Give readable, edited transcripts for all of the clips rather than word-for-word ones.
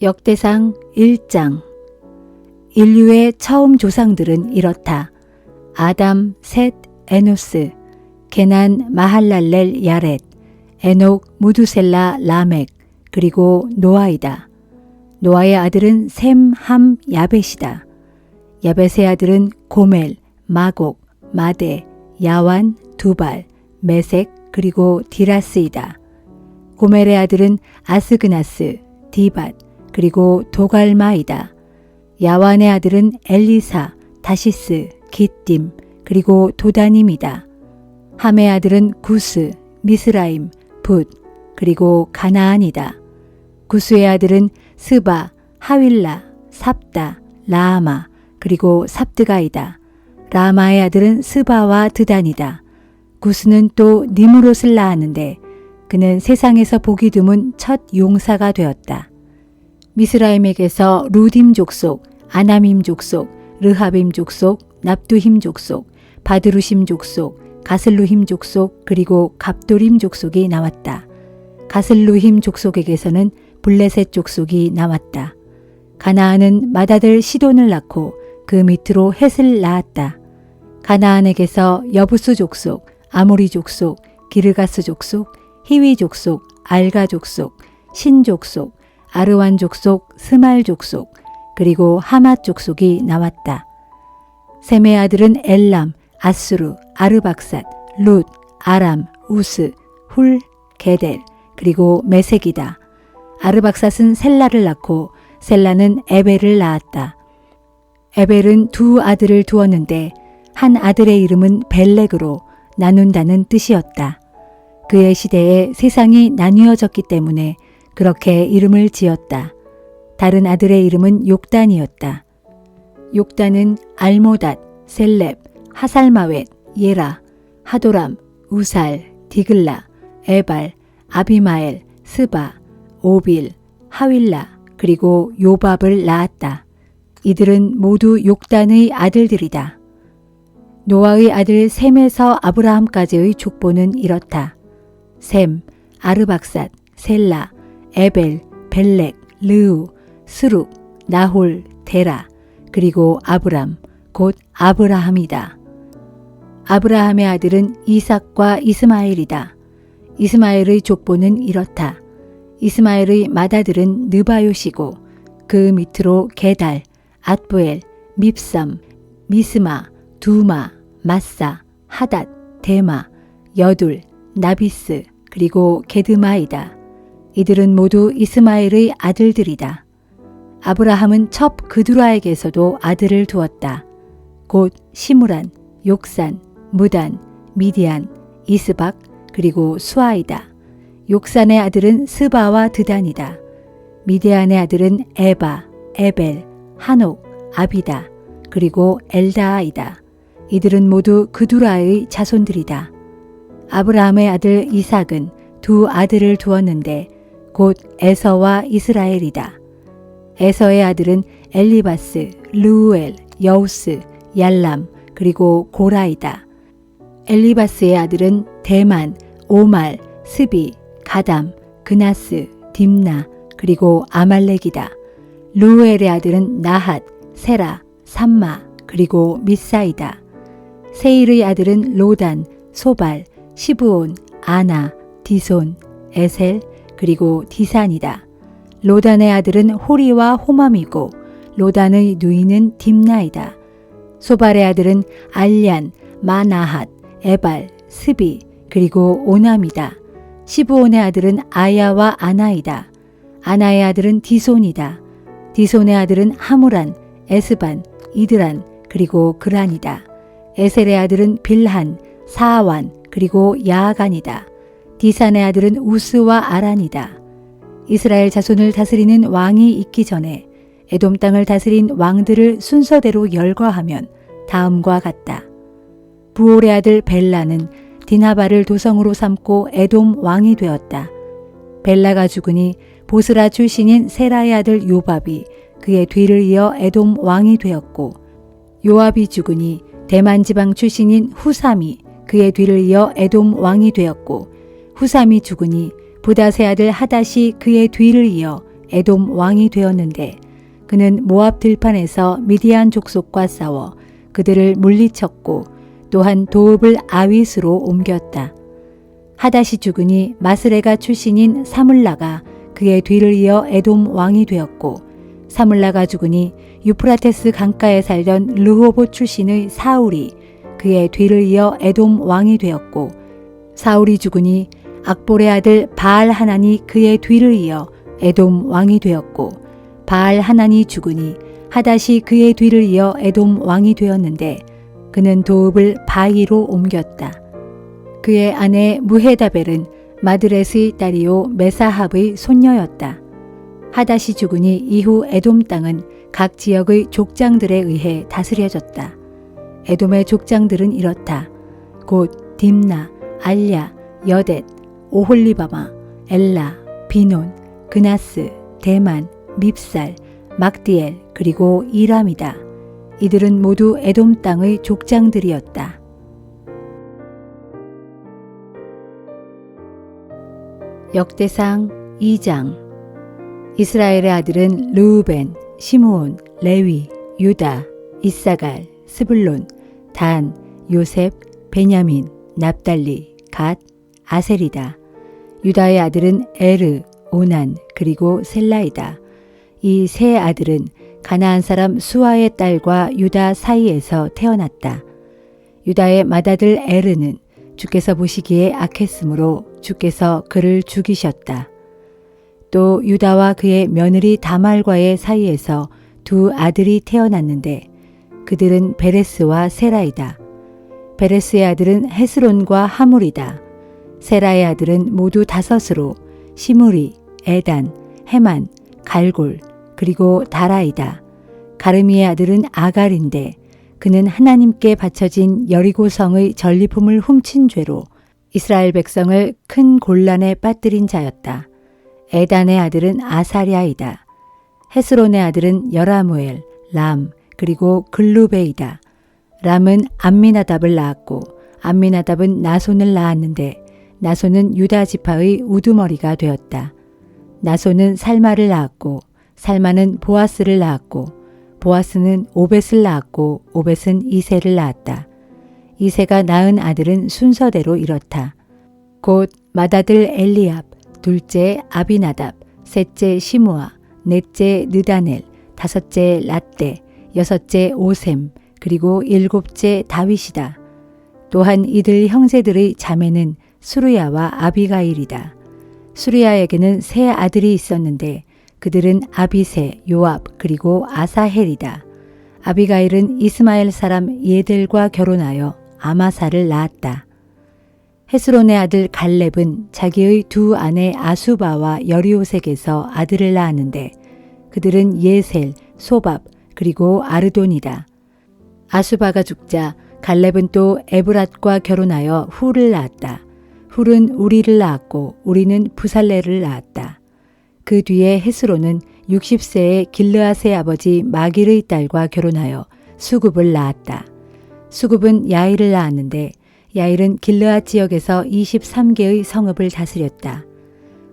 역대상 1장. 인류의 처음 조상들은 이렇다. 아담, 셋, 에노스, 게난, 마할랄렐, 야렛, 에녹, 무두셀라, 라멕, 그리고 노아이다. 노아의 아들은 셈, 함, 야벳이다. 야벳의 아들은 고멜, 마곡, 마대, 야완, 두발, 메색, 그리고 디라스이다. 고멜의 아들은 아스그나스, 디밧, 그리고 도갈마이다. 야완의 아들은 엘리사, 다시스, 기띔, 그리고 도다님이다. 함의 아들은 구스, 미스라임, 붓, 그리고 가나안이다. 구스의 아들은 스바, 하윌라, 삽다, 라아마, 그리고 삽드가이다. 라마의 아들은 스바와 드단이다. 구스는 또 니므롯을 낳았는데 그는 세상에서 보기 드문 첫 용사가 되었다. 미스라임에게서 루딤 족속, 아나밈 족속, 르하빔 족속, 납두힘 족속, 바드루심 족속, 가슬루힘 족속, 그리고 갑도림 족속이 나왔다. 가슬루힘 족속에게서는 블레셋 족속이 나왔다. 가나안은 맏아들 시돈을 낳고 그 밑으로 헷을 낳았다. 가나안에게서 여부스 족속, 아모리 족속, 기르가스 족속, 히위 족속, 알가 족속, 신 족속, 아르완 족속, 스말 족속, 그리고 하맛 족속이 나왔다. 셈의 아들은 엘람, 아수르, 아르박삿, 룻, 아람, 우스, 훌, 게델, 그리고 메색이다. 아르박삿은 셀라를 낳고 셀라는 에벨을 낳았다. 에벨은 두 아들을 두었는데 한 아들의 이름은 벨렉으로 나눈다는 뜻이었다. 그의 시대에 세상이 나뉘어졌기 때문에 그렇게 이름을 지었다. 다른 아들의 이름은 욕단이었다. 욕단은 알모닷, 셀렙, 하살마웻, 예라, 하도람, 우살, 디글라, 에발, 아비마엘, 스바, 오빌, 하윌라, 그리고 요밥을 낳았다. 이들은 모두 욕단의 아들들이다. 노아의 아들 셈에서 아브라함까지의 족보는 이렇다. 셈, 아르박삿, 셀라, 에벨, 벨렉, 르우, 스룩, 나홀, 데라, 그리고 아브람, 곧 아브라함이다. 아브라함의 아들은 이삭과 이스마엘이다. 이스마엘의 족보는 이렇다. 이스마엘의 맏아들은 느바요시고 그 밑으로 게달, 앗부엘, 밉삼, 미스마, 두마, 마사, 하닷, 데마, 여둘, 나비스, 그리고 게드마이다. 이들은 모두 이스마엘의 아들들이다. 아브라함은 첩 그두라에게서도 아들을 두었다. 곧 시므란, 욕산, 무단, 미디안, 이스박, 그리고 수아이다. 욕산의 아들은 스바와 드단이다. 미디안의 아들은 에바, 에벨, 한옥, 아비다, 그리고 엘다아이다. 이들은 모두 그두라의 자손들이다. 아브라함의 아들 이삭은 두 아들을 두었는데 곧 에서와 이스라엘이다. 에서의 아들은 엘리바스, 르우엘, 여우스, 얄람, 그리고 고라이다. 엘리바스의 아들은 대만, 오말, 스비, 가담, 그나스, 딥나, 그리고 아말렉이다. 르우엘의 아들은 나핫, 세라, 삼마, 그리고 미사이다. 세일의 아들은 로단, 소발, 시브온, 아나, 디손, 에셀, 그리고 디산이다. 로단의 아들은 호리와 호맘이고 로단의 누이는 딥나이다. 소발의 아들은 알냔, 마나핫, 에발, 스비, 그리고 오남이다. 시브온의 아들은 아야와 아나이다. 아나의 아들은 디손이다. 디손의 아들은 하무란, 에스반, 이드란, 그리고 그란이다. 에셀의 아들은 빌한, 사아완, 그리고 야아간이다. 디산의 아들은 우스와 아란이다. 이스라엘 자손을 다스리는 왕이 있기 전에 에돔 땅을 다스린 왕들을 순서대로 열거하면 다음과 같다. 부올의 아들 벨라는 디나바를 도성으로 삼고 에돔 왕이 되었다. 벨라가 죽으니 보스라 출신인 세라의 아들 요밥이 그의 뒤를 이어 에돔 왕이 되었고, 요압이 죽으니 대만 지방 출신인 후삼이 그의 뒤를 이어 에돔 왕이 되었고, 후삼이 죽으니 부다세 아들 하닷이 그의 뒤를 이어 에돔 왕이 되었는데 그는 모압 들판에서 미디안 족속과 싸워 그들을 물리쳤고 또한 도읍을 아윗으로 옮겼다. 하닷이 죽으니 마스레가 출신인 사물라가 그의 뒤를 이어 에돔 왕이 되었고 사물라가 죽으니 유프라테스 강가에 살던 르호봇 출신의 사울이 그의 뒤를 이어 에돔 왕이 되었고 사울이 죽으니 악볼의 아들 바알 하난이 그의 뒤를 이어 에돔 왕이 되었고 바알 하난이 죽으니 하닷이 그의 뒤를 이어 에돔 왕이 되었는데 그는 도읍을 바이로 옮겼다. 그의 아내 무헤다벨은 마드렛의 딸이요 메사합의 손녀였다. 하닷이 죽으니 이후 에돔 땅은 각 지역의 족장들에 의해 다스려졌다. 에돔의 족장들은 이렇다. 곧 딥나, 알랴, 여댓, 오홀리바마, 엘라, 비논, 그나스, 대만, 밉살, 막디엘 그리고 이람이다. 이들은 모두 에돔 땅의 족장들이었다. 역대상 2장. 이스라엘의 아들은 르우벤, 시므온, 레위, 유다, 이사갈, 스불론, 단, 요셉, 베냐민, 납달리, 갓, 아셀이다. 유다의 아들은 에르, 오난, 그리고 셀라이다. 이 세 아들은 가나안 사람 수아의 딸과 유다 사이에서 태어났다. 유다의 맏아들 에르는 주께서 보시기에 악했으므로 주께서 그를 죽이셨다. 또 유다와 그의 며느리 다말과의 사이에서 두 아들이 태어났는데 그들은 베레스와 세라이다. 베레스의 아들은 헤스론과 하물이다. 세라의 아들은 모두 다섯으로 시므리, 에단, 헤만, 갈골, 그리고 다라이다. 가르미의 아들은 아갈인데 그는 하나님께 바쳐진 여리고성의 전리품을 훔친 죄로 이스라엘 백성을 큰 곤란에 빠뜨린 자였다. 에단의 아들은 아사랴이다. 헤스론의 아들은 여라무엘, 람, 그리고 글루베이다. 람은 암미나답을 낳았고 암미나답은 나손을 낳았는데 나손은 유다 지파의 우두머리가 되었다. 나손은 살마를 낳았고 살마는 보아스를 낳았고 보아스는 오벳을 낳았고 오벳은 이새를 낳았다. 이새가 낳은 아들은 순서대로 이렇다. 곧 맏아들 엘리압, 둘째 아비나답, 셋째 시므아, 넷째 느다넬, 다섯째 랏대, 여섯째 오셈, 그리고 일곱째 다윗이다. 또한 이들 형제들의 자매는 수르야와 아비가일이다. 수르야에게는 세 아들이 있었는데 그들은 아비세, 요압, 그리고 아사헬이다. 아비가일은 이스마엘 사람 예델과 결혼하여 아마사를 낳았다. 헤스론의 아들 갈렙은 자기의 두 아내 아수바와 여리오색에서 아들을 낳았는데 그들은 예셀, 소밥, 그리고 아르돈이다. 아수바가 죽자 갈렙은 또 에브랏과 결혼하여 훌을 낳았다. 훌은 우리를 낳았고 우리는 부살레를 낳았다. 그 뒤에 헤스론은 60세의 길르앗의 아버지 마길의 딸과 결혼하여 수굽을 낳았다. 수굽은 야일을 낳았는데 야일은 길르앗 지역에서 23개의 성읍을 다스렸다.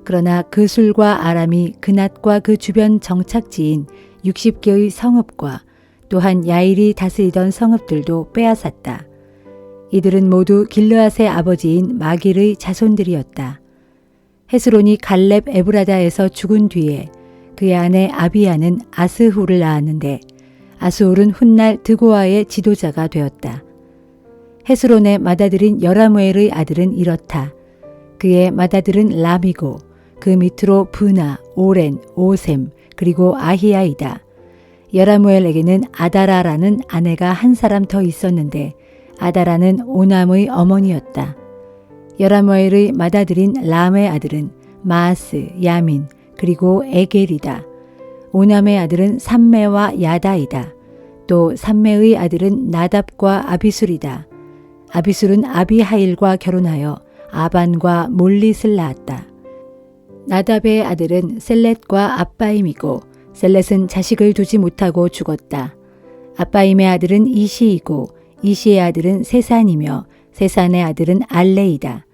그러나 그술과 아람이 그낫과 그 주변 정착지인 60개의 성읍과 또한 야일이 다스리던 성읍들도 빼앗았다. 이들은 모두 길르앗의 아버지인 마길의 자손들이었다. 헤스론이 갈렙 에브라다에서 죽은 뒤에 그의 아내 아비야는 아스훌을 낳았는데 아스훌은 훗날 드고아의 지도자가 되었다. 헤스론의 맏아들인 여라무엘의 아들은 이렇다. 그의 맏아들은 람이고 그 밑으로 브나, 오렌, 오셈, 그리고 아히야이다. 여라무엘에게는 아다라라는 아내가 한 사람 더 있었는데 아다라는 오남의 어머니였다. 여라무엘의 맏아들인 람의 아들은 마아스, 야민, 그리고 에겔이다. 오남의 아들은 삼매와 야다이다. 또 삼매의 아들은 나답과 아비술이다. 아비술은 아비하일과 결혼하여 아반과 몰릿을 낳았다. 나답의 아들은 셀렛과 아빠임이고 셀렛은 자식을 두지 못하고 죽었다. 아빠임의 아들은 이시이고 이시의 아들은 세산이며 세산의 아들은 알레이다.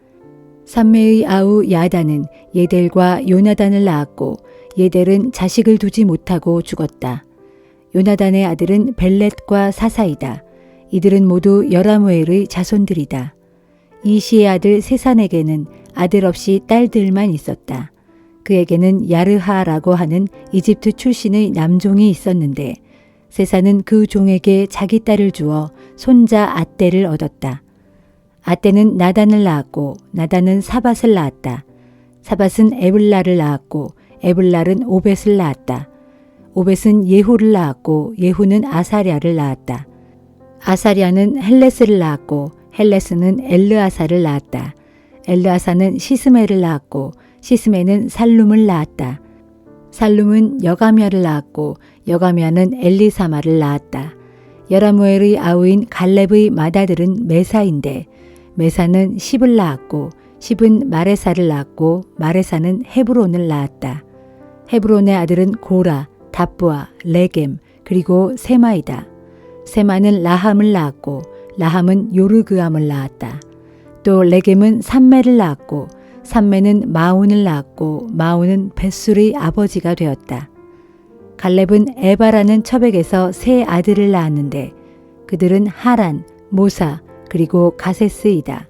삼매의 아우 야다는 예델과 요나단을 낳았고 예델은 자식을 두지 못하고 죽었다. 요나단의 아들은 벨렛과 사사이다. 이들은 모두 여라무엘의 자손들이다. 이시의 아들 세산에게는 아들 없이 딸들만 있었다. 그에게는 야르하라고 하는 이집트 출신의 남종이 있었는데 세산은 그 종에게 자기 딸을 주어 손자 앗대를 얻었다. 앗대는 나단을 낳았고 나단은 사밧을 낳았다. 사밧은 에블라를 낳았고 에블랄은 오벳을 낳았다. 오벳은 예후를 낳았고 예후는 아사랴를 낳았다. 아사랴는 헬레스를 낳았고 헬레스는 엘르아사를 낳았다. 엘르아사는 시스메를 낳았고 시스메는 살룸을 낳았다. 살룸은 여가미아를 낳았고 여가미아는 엘리사마를 낳았다. 여라무엘의 아우인 갈렙의 맏아들은 메사인데 메사는 십을 낳았고 십은 마레사를 낳았고 마레사는 헤브론을 낳았다. 헤브론의 아들은 고라, 답부아, 레겜, 그리고 세마이다. 세마는 라함을 낳았고 라함은 요르그암을 낳았다. 또 레겜은 삼매를 낳았고 삼매는 마운을 낳았고 마운은 벳술의 아버지가 되었다. 갈렙은 에바라는 처백에서 세 아들을 낳았는데 그들은 하란, 모사, 그리고 가세스이다.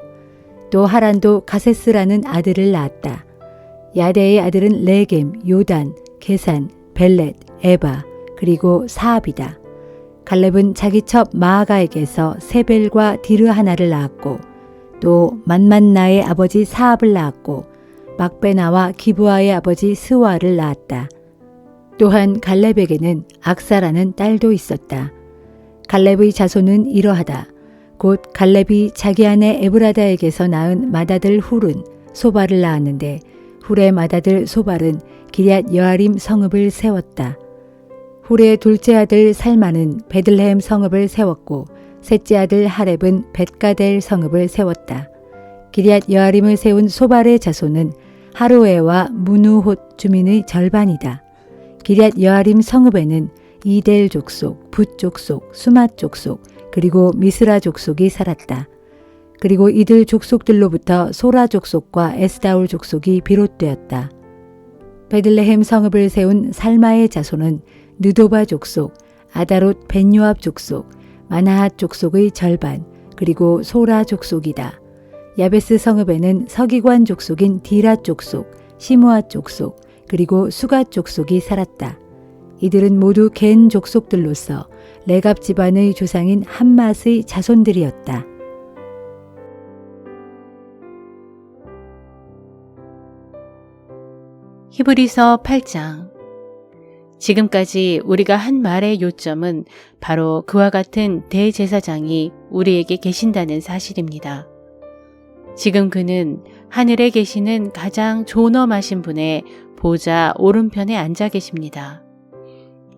또 하란도 가세스라는 아들을 낳았다. 야데의 아들은 레겜, 요단, 게산, 벨렛, 에바, 그리고 사압이다. 갈렙은 자기 첩 마아가에게서 세벨과 디르 하나를 낳았고 또 만만나의 아버지 사압을 낳았고 막베나와 기브아의 아버지 스와를 낳았다. 또한 갈렙에게는 악사라는 딸도 있었다. 갈렙의 자손은 이러하다. 곧 갈렙이 자기 아내 에브라다에게서 낳은 맏아들 훌은 소발을 낳았는데 훌의 맏아들 소발은 기럇 여아림 성읍을 세웠다. 훌의 둘째 아들 살마는 베들레헴 성읍을 세웠고 셋째 아들 하렙은 벳가델 성읍을 세웠다. 기럇 여아림을 세운 소발의 자손은 하로에와 무누톳 주민의 절반이다. 기럇 여아림 성읍에는 이델 족속, 붓 족속, 수맛 족속, 그리고 미스라 족속이 살았다. 그리고 이들 족속들로부터 소라 족속과 에스다올 족속이 비롯되었다. 베들레헴 성읍을 세운 살마의 자손은 느도바 족속, 아다롯 벤요압 족속, 마나핫 족속의 절반, 그리고 소라 족속이다. 야베스 성읍에는 서기관 족속인 디라 족속, 시므아 족속, 그리고 수가 족속이 살았다. 이들은 모두 겐 족속들로서 레갑 집안의 조상인 함맛의 자손들이었다. 히브리서 8장. 지금까지 우리가 한 말의 요점은 바로 그와 같은 대제사장이 우리에게 계신다는 사실입니다. 지금 그는 하늘에 계시는 가장 존엄하신 분의 보좌 오른편에 앉아 계십니다.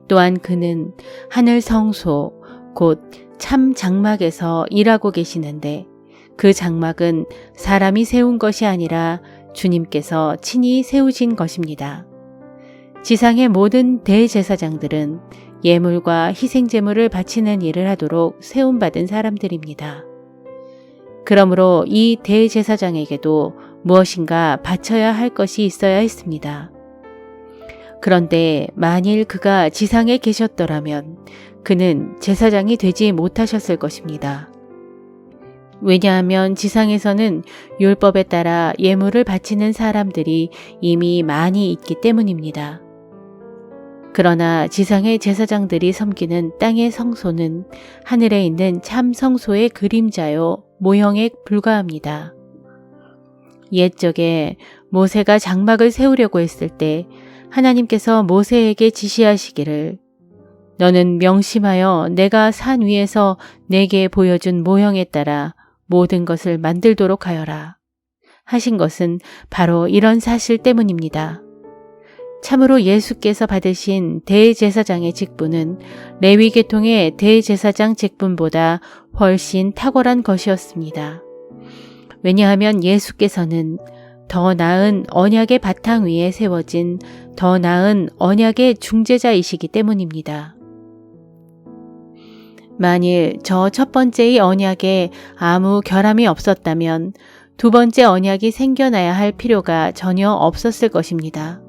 또한 그는 하늘 성소, 곧 참 장막에서 일하고 계시는데 그 장막은 사람이 세운 것이 아니라 주님께서 친히 세우신 것입니다. 지상의 모든 대제사장들은 예물과 희생제물을 바치는 일을 하도록 세움받은 사람들입니다. 그러므로 이 대제사장에게도 무엇인가 바쳐야 할 것이 있어야 했습니다. 그런데 만일 그가 지상에 계셨더라면 그는 제사장이 되지 못하셨을 것입니다. 왜냐하면 지상에서는 율법에 따라 예물을 바치는 사람들이 이미 많이 있기 때문입니다. 그러나 지상의 제사장들이 섬기는 땅의 성소는 하늘에 있는 참 성소의 그림자요 모형에 불과합니다. 옛적에 모세가 장막을 세우려고 했을 때 하나님께서 모세에게 지시하시기를 너는 명심하여 내가 산 위에서 내게 보여준 모형에 따라 모든 것을 만들도록 하여라 하신 것은 바로 이런 사실 때문입니다. 참으로 예수께서 받으신 대제사장의 직분은 레위 계통의 대제사장 직분보다 훨씬 탁월한 것이었습니다. 왜냐하면 예수께서는 더 나은 언약의 바탕 위에 세워진 더 나은 언약의 중재자이시기 때문입니다. 만일 저 첫 번째의 언약에 아무 결함이 없었다면 두 번째 언약이 생겨나야 할 필요가 전혀 없었을 것입니다.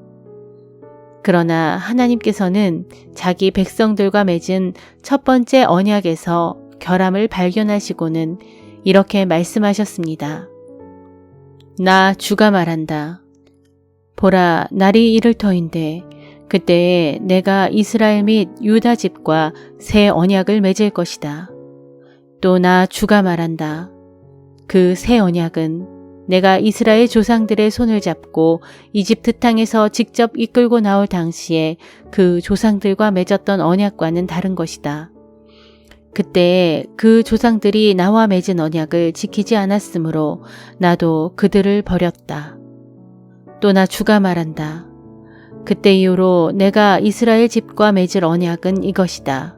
그러나 하나님께서는 자기 백성들과 맺은 첫 번째 언약에서 결함을 발견하시고는 이렇게 말씀하셨습니다. 나 주가 말한다. 보라, 날이 이를 터인데 그때에 내가 이스라엘 및 유다 집과 새 언약을 맺을 것이다. 또 나 주가 말한다. 그 새 언약은 내가 이스라엘 조상들의 손을 잡고 이집트 땅에서 직접 이끌고 나올 당시에 그 조상들과 맺었던 언약과는 다른 것이다. 그때 그 조상들이 나와 맺은 언약을 지키지 않았으므로 나도 그들을 버렸다. 또 나 주가 말한다. 그때 이후로 내가 이스라엘 집과 맺을 언약은 이것이다.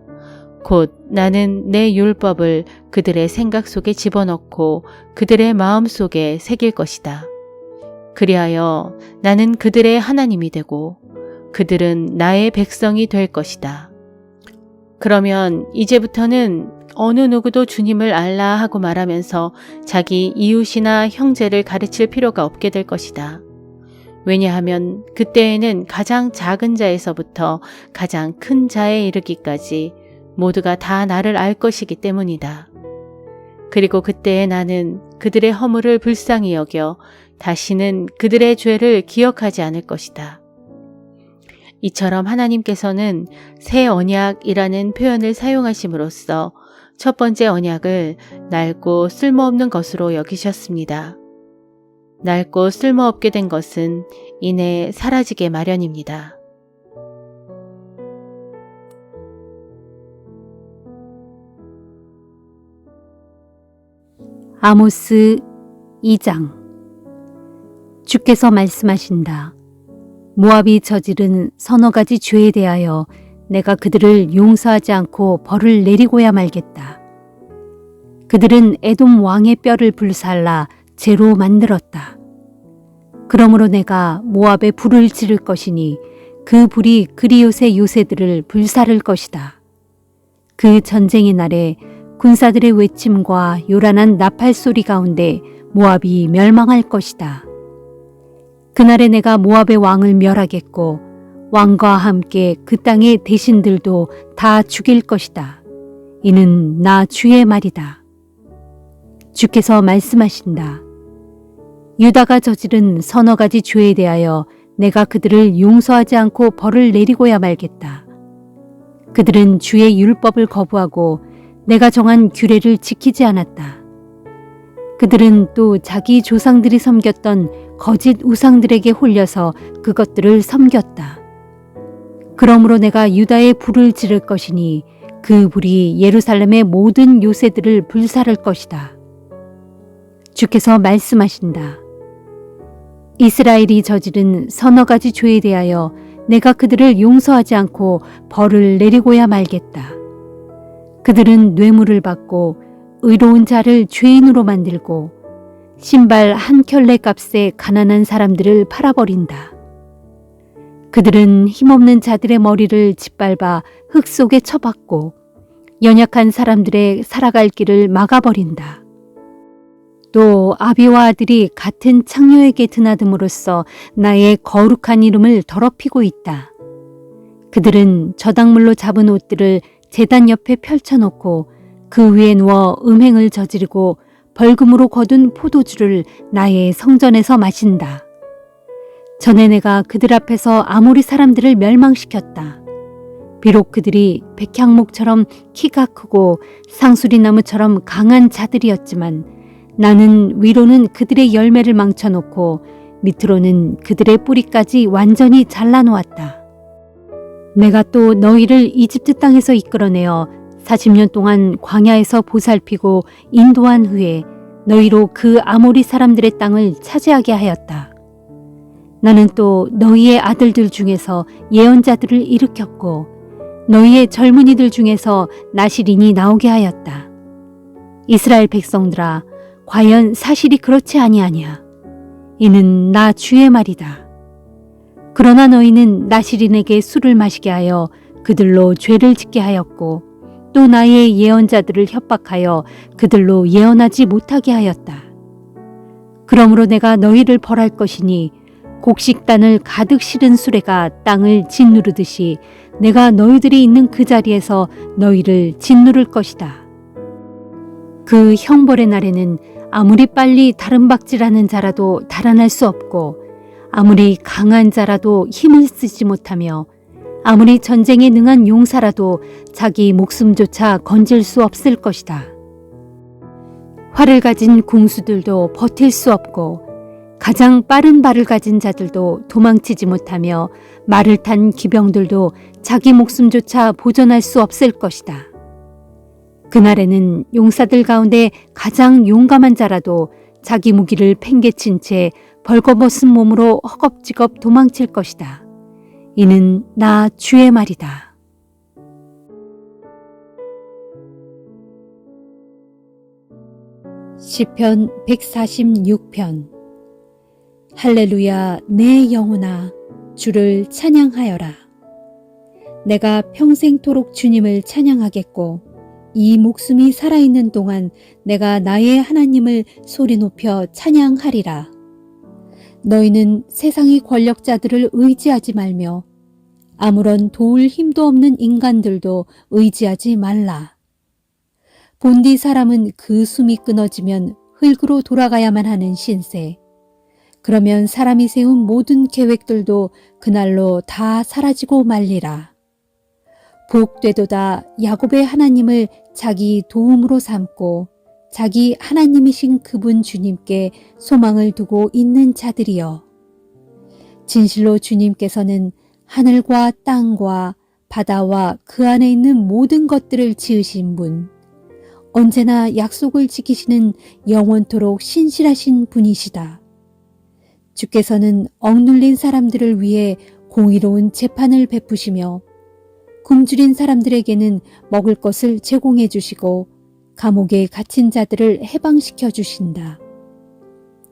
곧 나는 내 율법을 그들의 생각 속에 집어넣고 그들의 마음 속에 새길 것이다. 그리하여 나는 그들의 하나님이 되고 그들은 나의 백성이 될 것이다. 그러면 이제부터는 어느 누구도 주님을 알라 하고 말하면서 자기 이웃이나 형제를 가르칠 필요가 없게 될 것이다. 왜냐하면 그때에는 가장 작은 자에서부터 가장 큰 자에 이르기까지 모두가 다 나를 알 것이기 때문이다. 그리고 그때에 나는 그들의 허물을 불쌍히 여겨 다시는 그들의 죄를 기억하지 않을 것이다. 이처럼 하나님께서는 새 언약이라는 표현을 사용하심으로써 첫 번째 언약을 낡고 쓸모없는 것으로 여기셨습니다. 낡고 쓸모없게 된 것은 이내 사라지게 마련입니다. 아모스 2장. 주께서 말씀하신다. 모압이 저지른 서너 가지 죄에 대하여 내가 그들을 용서하지 않고 벌을 내리고야 말겠다. 그들은 에돔 왕의 뼈를 불살라 재로 만들었다. 그러므로 내가 모압에 불을 지를 것이니 그 불이 그리옷의 요새들을 불사를 것이다. 그 전쟁의 날에 군사들의 외침과 요란한 나팔 소리 가운데 모압이 멸망할 것이다. 그날에 내가 모압의 왕을 멸하겠고 왕과 함께 그 땅의 대신들도 다 죽일 것이다. 이는 나 주의 말이다. 주께서 말씀하신다. 유다가 저지른 서너 가지 죄에 대하여 내가 그들을 용서하지 않고 벌을 내리고야 말겠다. 그들은 주의 율법을 거부하고 내가 정한 규례를 지키지 않았다. 그들은 또 자기 조상들이 섬겼던 거짓 우상들에게 홀려서 그것들을 섬겼다. 그러므로 내가 유다에 불을 지를 것이니 그 불이 예루살렘의 모든 요새들을 불사를 것이다. 주께서 말씀하신다. 이스라엘이 저지른 서너 가지 죄에 대하여 내가 그들을 용서하지 않고 벌을 내리고야 말겠다. 그들은 뇌물을 받고 의로운 자를 죄인으로 만들고 신발 한 켤레 값에 가난한 사람들을 팔아버린다. 그들은 힘없는 자들의 머리를 짓밟아 흙 속에 쳐박고 연약한 사람들의 살아갈 길을 막아버린다. 또 아비와 아들이 같은 창녀에게 드나듦으로써 나의 거룩한 이름을 더럽히고 있다. 그들은 저당물로 잡은 옷들을 제단 옆에 펼쳐놓고 그 위에 누워 음행을 저지르고 벌금으로 거둔 포도주를 나의 성전에서 마신다. 전에 내가 그들 앞에서 아모리 사람들을 멸망시켰다. 비록 그들이 백향목처럼 키가 크고 상수리나무처럼 강한 자들이었지만 나는 위로는 그들의 열매를 망쳐놓고 밑으로는 그들의 뿌리까지 완전히 잘라놓았다. 내가 또 너희를 이집트 땅에서 이끌어내어 40년 동안 광야에서 보살피고 인도한 후에 너희로 그 아모리 사람들의 땅을 차지하게 하였다. 나는 또 너희의 아들들 중에서 예언자들을 일으켰고 너희의 젊은이들 중에서 나실인이 나오게 하였다. 이스라엘 백성들아, 과연 사실이 그렇지 아니하냐? 이는 나 주의 말이다. 그러나 너희는 나실인에게 술을 마시게 하여 그들로 죄를 짓게 하였고 또 나의 예언자들을 협박하여 그들로 예언하지 못하게 하였다. 그러므로 내가 너희를 벌할 것이니 곡식단을 가득 실은 수레가 땅을 짓누르듯이 내가 너희들이 있는 그 자리에서 너희를 짓누를 것이다. 그 형벌의 날에는 아무리 빨리 다름박질하는 자라도 달아날 수 없고 아무리 강한 자라도 힘을 쓰지 못하며 아무리 전쟁에 능한 용사라도 자기 목숨조차 건질 수 없을 것이다. 활을 가진 궁수들도 버틸 수 없고 가장 빠른 발을 가진 자들도 도망치지 못하며 말을 탄 기병들도 자기 목숨조차 보존할 수 없을 것이다. 그날에는 용사들 가운데 가장 용감한 자라도 자기 무기를 팽개친 채 벌거벗은 몸으로 허겁지겁 도망칠 것이다. 이는 나 주의 말이다. 시편 146편. 할렐루야, 내 영혼아, 주를 찬양하여라. 내가 평생토록 주님을 찬양하겠고 이 목숨이 살아있는 동안 내가 나의 하나님을 소리 높여 찬양하리라. 너희는 세상의 권력자들을 의지하지 말며 아무런 도울 힘도 없는 인간들도 의지하지 말라. 본디 사람은 그 숨이 끊어지면 흙으로 돌아가야만 하는 신세. 그러면 사람이 세운 모든 계획들도 그날로 다 사라지고 말리라. 복되도다 야곱의 하나님을 자기 도움으로 삼고 자기 하나님이신 그분 주님께 소망을 두고 있는 자들이여. 진실로 주님께서는 하늘과 땅과 바다와 그 안에 있는 모든 것들을 지으신 분, 언제나 약속을 지키시는 영원토록 신실하신 분이시다. 주께서는 억눌린 사람들을 위해 공의로운 재판을 베푸시며 굶주린 사람들에게는 먹을 것을 제공해 주시고 감옥에 갇힌 자들을 해방시켜 주신다.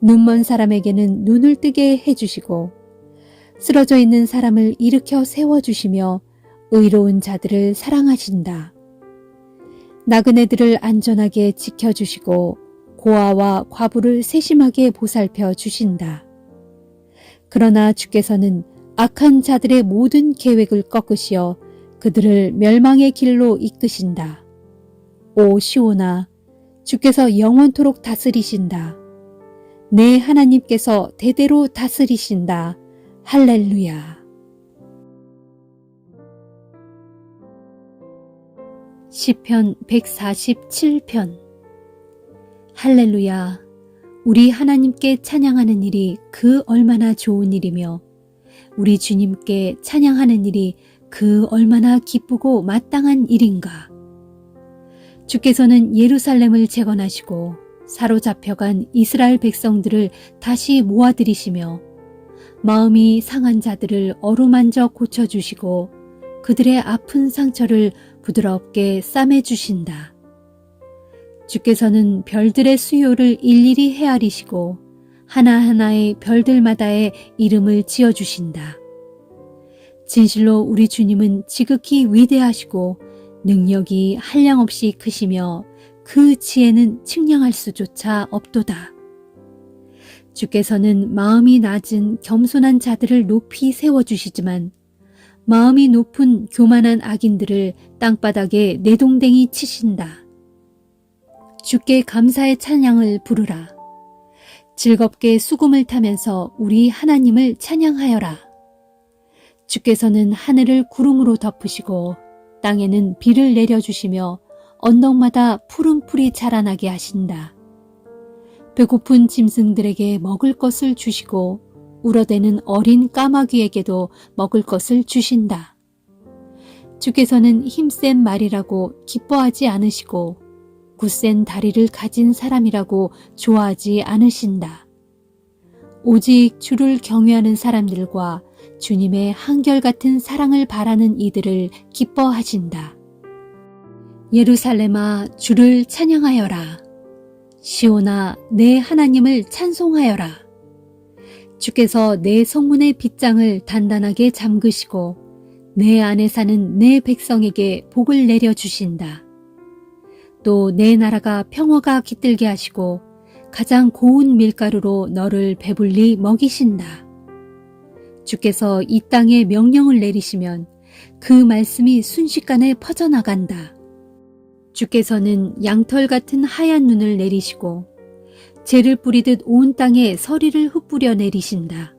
눈먼 사람에게는 눈을 뜨게 해주시고 쓰러져 있는 사람을 일으켜 세워주시며 의로운 자들을 사랑하신다. 나그네들을 안전하게 지켜주시고 고아와 과부를 세심하게 보살펴 주신다. 그러나 주께서는 악한 자들의 모든 계획을 꺾으시어 그들을 멸망의 길로 이끄신다. 오 시온아, 주께서 영원토록 다스리신다. 내 하나님께서 대대로 다스리신다. 할렐루야. 시편 147편. 할렐루야. 우리 하나님께 찬양하는 일이 그 얼마나 좋은 일이며 우리 주님께 찬양하는 일이 그 얼마나 기쁘고 마땅한 일인가. 주께서는 예루살렘을 재건하시고 사로잡혀간 이스라엘 백성들을 다시 모아들이시며 마음이 상한 자들을 어루만져 고쳐주시고 그들의 아픈 상처를 부드럽게 싸매주신다. 주께서는 별들의 수요를 일일이 헤아리시고 하나하나의 별들마다의 이름을 지어주신다. 진실로 우리 주님은 지극히 위대하시고 능력이 한량없이 크시며 그 지혜는 측량할 수조차 없도다. 주께서는 마음이 낮은 겸손한 자들을 높이 세워주시지만 마음이 높은 교만한 악인들을 땅바닥에 내동댕이 치신다. 주께 감사의 찬양을 부르라. 즐겁게 수금을 타면서 우리 하나님을 찬양하여라. 주께서는 하늘을 구름으로 덮으시고 땅에는 비를 내려주시며 언덕마다 푸른 풀이 자라나게 하신다. 배고픈 짐승들에게 먹을 것을 주시고 울어대는 어린 까마귀에게도 먹을 것을 주신다. 주께서는 힘센 말이라고 기뻐하지 않으시고 굳센 다리를 가진 사람이라고 좋아하지 않으신다. 오직 주를 경외하는 사람들과 주님의 한결같은 사랑을 바라는 이들을 기뻐하신다. 예루살렘아, 주를 찬양하여라. 시온아, 내 하나님을 찬송하여라. 주께서 내 성문의 빗장을 단단하게 잠그시고 내 안에 사는 내 백성에게 복을 내려주신다. 또 내 나라가 평화가 깃들게 하시고 가장 고운 밀가루로 너를 배불리 먹이신다. 주께서 이 땅에 명령을 내리시면 그 말씀이 순식간에 퍼져나간다. 주께서는 양털 같은 하얀 눈을 내리시고 재를 뿌리듯 온 땅에 서리를 흩뿌려 내리신다.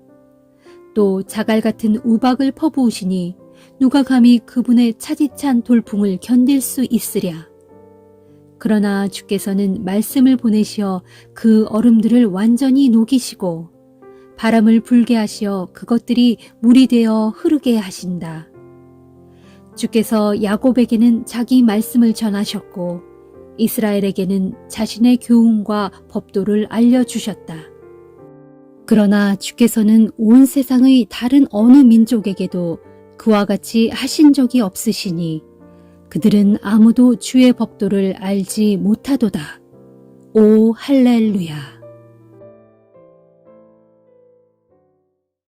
또 자갈 같은 우박을 퍼부으시니 누가 감히 그분의 차디찬 돌풍을 견딜 수 있으랴. 그러나 주께서는 말씀을 보내시어 그 얼음들을 완전히 녹이시고 바람을 불게 하시어 그것들이 물이 되어 흐르게 하신다. 주께서 야곱에게는 자기 말씀을 전하셨고 이스라엘에게는 자신의 교훈과 법도를 알려주셨다. 그러나 주께서는 온 세상의 다른 어느 민족에게도 그와 같이 하신 적이 없으시니 그들은 아무도 주의 법도를 알지 못하도다. 오 할렐루야.